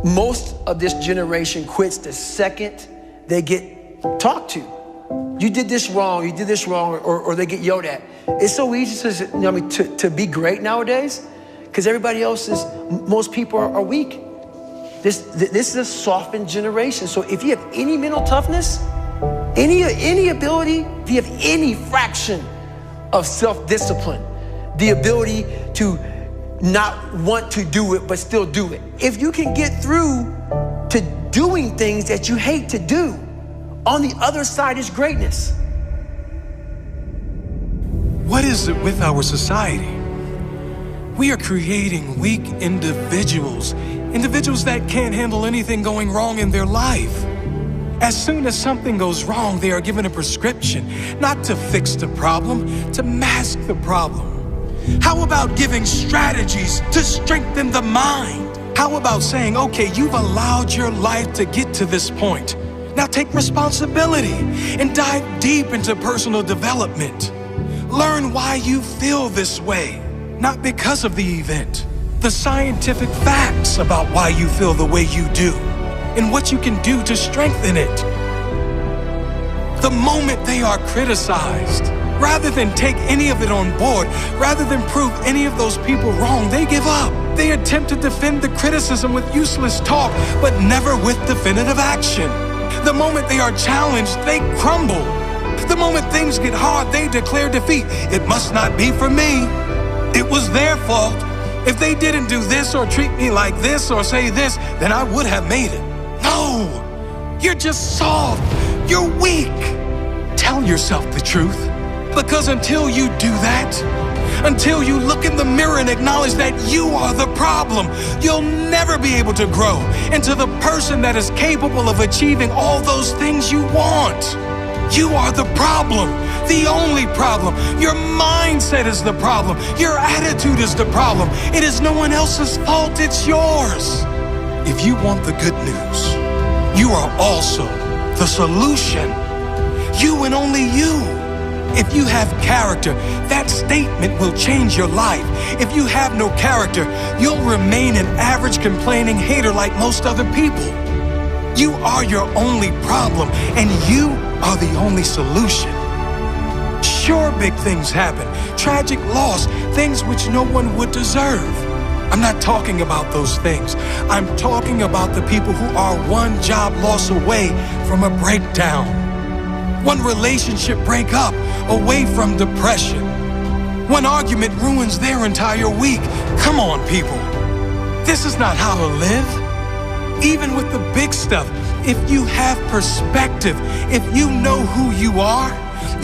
Most of this generation quits the second they get talked to. You did this wrong, or they get yelled at. It's so easy to be great nowadays because everybody else most people are weak. This is a softened generation. So if you have any mental toughness, any ability, if you have any fraction of self-discipline, the ability to not want to do it, but still do it. If you can get through to doing things that you hate to do, on the other side is greatness. What is it with our society? We are creating weak individuals that can't handle anything going wrong in their life. As soon as something goes wrong, they are given a prescription, not to fix the problem, to mask the problem. How about giving strategies to strengthen the mind? How about saying, okay, you've allowed your life to get to this point. Now take responsibility and dive deep into personal development. Learn why you feel this way, not because of the event. The scientific facts about why you feel the way you do and what you can do to strengthen it. The moment they are criticized, rather than take any of it on board, rather than prove any of those people wrong, they give up. They attempt to defend the criticism with useless talk, but never with definitive action. The moment they are challenged, they crumble. The moment things get hard, they declare defeat. It must not be for me. It was their fault. If they didn't do this or treat me like this or say this, then I would have made it. No, you're just soft. You're weak. Tell yourself the truth. Because until you do that, until you look in the mirror and acknowledge that you are the problem, you'll never be able to grow into the person that is capable of achieving all those things you want. You are the problem, the only problem. Your mindset is the problem. Your attitude is the problem. It is no one else's fault, it's yours. If you want the good news, you are also the solution. You and only you. If you have character, that statement will change your life. If you have no character, you'll remain an average complaining hater like most other people. You are your only problem, and you are the only solution. Sure, big things happen, tragic loss, things which no one would deserve. I'm not talking about those things. I'm talking about the people who are one job loss away from a breakdown. One relationship breakup away from depression. One argument ruins their entire week. Come on, people. This is not how to live. Even with the big stuff, if you have perspective, if you know who you are,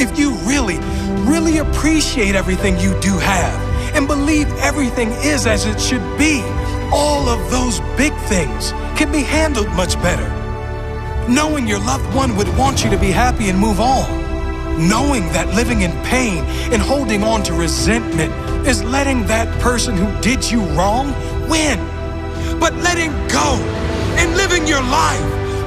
if you really appreciate everything you do have and believe everything is as it should be, all of those big things can be handled much better. Knowing your loved one would want you to be happy and move on. Knowing that living in pain and holding on to resentment is letting that person who did you wrong win. But letting go and living your life,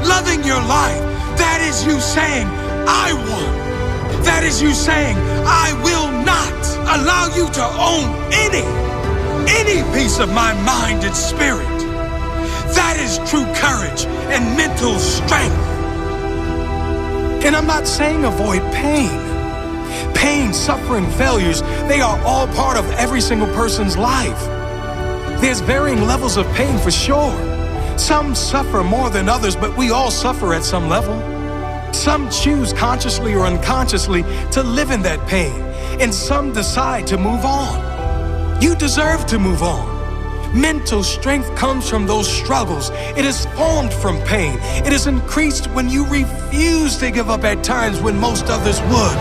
loving your life, that is you saying, I won. That is you saying, I will not allow you to own any piece of my mind and spirit. That is true courage and mental strength. And I'm not saying avoid pain. Pain, suffering, failures, they are all part of every single person's life. There's varying levels of pain for sure. Some suffer more than others, but we all suffer at some level. Some choose consciously or unconsciously to live in that pain, and some decide to move on. You deserve to move on. Mental strength comes from those struggles. It is formed from pain. It is increased when you refuse to give up at times when most others would.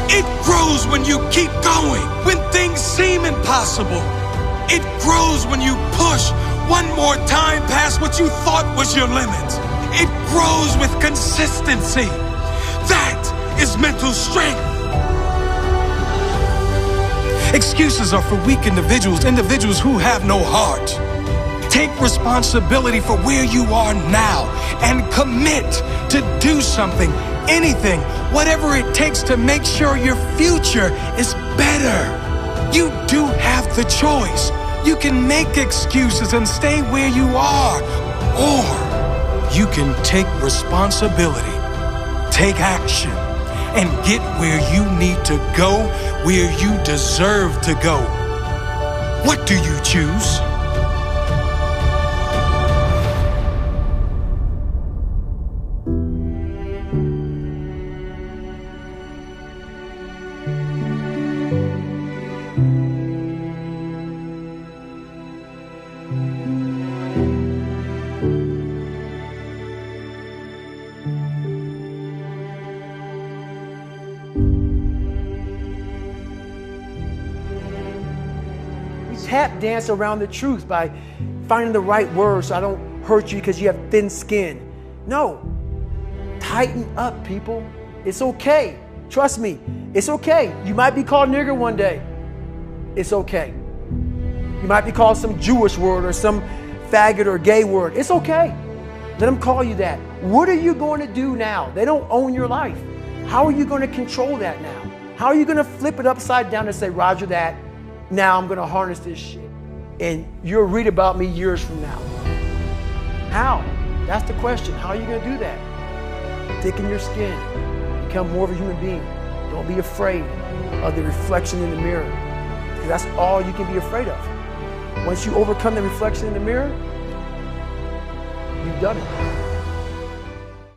It grows when you keep going, when things seem impossible. It grows when you push one more time past what you thought was your limit. It grows with consistency. That is mental strength. Excuses are for weak individuals who have no heart. Take responsibility for where you are now and commit to do something, anything, whatever it takes to make sure your future is better. You do have the choice. You can make excuses and stay where you are, Or you can take responsibility, take action, and get where you need to go, where you deserve to go. What do you choose? Tap dance around the truth by finding the right words so I don't hurt you because you have thin skin. No, tighten up, people. It's okay. Trust me, it's okay. You might be called nigger one day. It's okay. You might be called some Jewish word or some faggot or gay word. It's okay. Let them call you that. What are you going to do now? They don't own your life. How are you going to control that now? How are you going to flip it upside down and say, Roger that? Now I'm going to harness this shit. And you'll read about me years from now. How? That's the question. How are you going to do that? Thicken your skin. Become more of a human being. Don't be afraid of the reflection in the mirror. Because that's all you can be afraid of. Once you overcome the reflection in the mirror, you've done it.